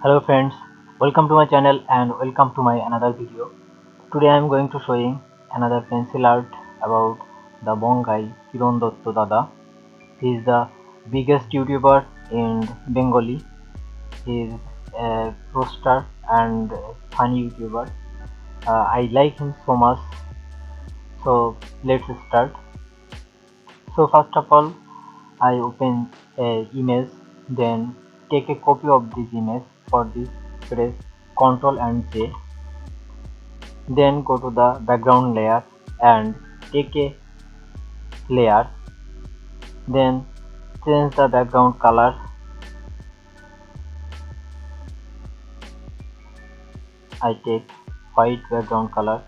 Hello friends, welcome to my channel and welcome to my another video. Today I am going to showing another pencil art about the Bong Guy Kiran Dutta Dada. He is the biggest YouTuber in Bengali. He is a roaster and funny YouTuber. I like him so much. So let's start. So first of all, I open a image, then take a copy of this image. For this, press Ctrl and J. Then go to the background layer and take a layer. Then change the background color. I take white background color.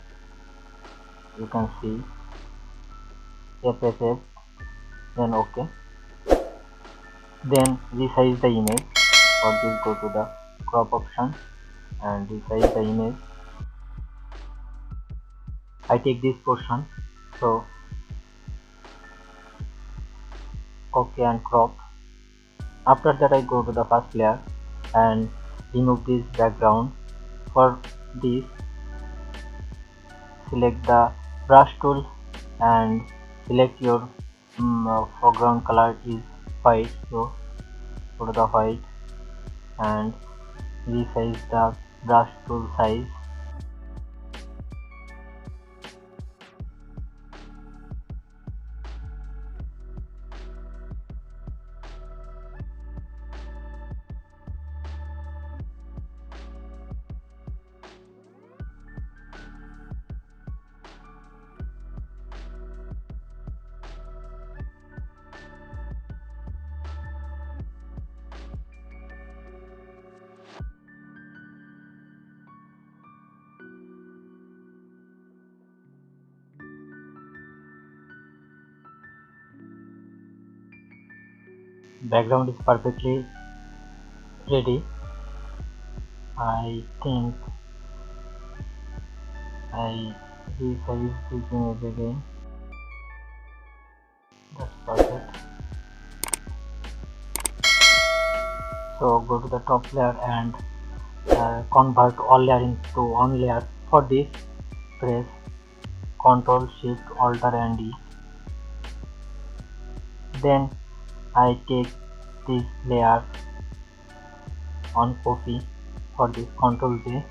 You can see FFF. Then OK. Then resize the image. For this, go to the crop option and resize the image. I take this portion. So OK and crop. After that, I go to the first layer and remove this background. For this, select the brush tool and select your foreground color is white, so go to the white and resize the brush tool size. Background is perfectly ready. I think I resize this image again. That's perfect. So go to the top layer and convert all layer into one layer. For this, press Ctrl Shift Alt and E. Then I take this layer on copy. For this, Ctrl J.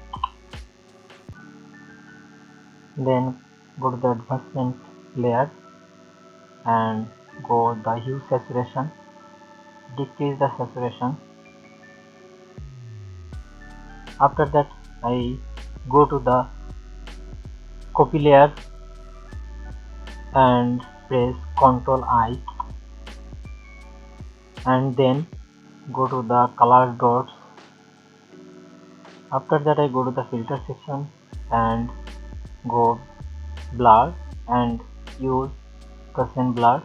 Then go to the advancement layer and go the hue saturation. Decrease the saturation. After that, I go to the copy layer and press Ctrl I and then go to the color dots. After that, I go to the filter section and go blur and use percent blur.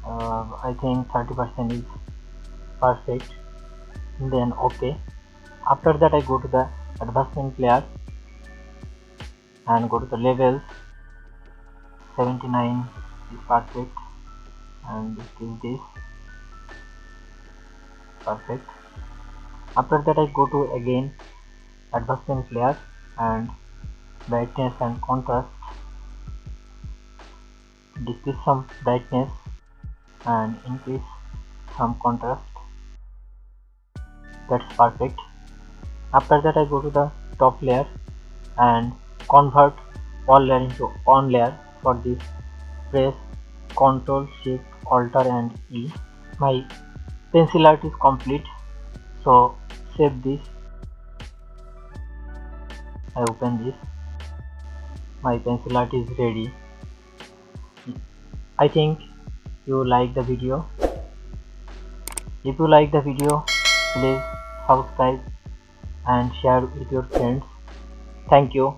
I think 30% is perfect. Then OK. After that, I go to the advancement layer and go to the levels. 79 is perfect and this perfect. After that, I go to again advancement layer and brightness and contrast, decrease some brightness and increase some contrast. That's perfect. After that, I go to the top layer and convert all layer into one layer. For this, press Ctrl Shift Alt and E. My pencil art is complete, so save this. I open this. My pencil art is ready. I think you like the video. If you like the video, please subscribe and share with your friends. Thank you.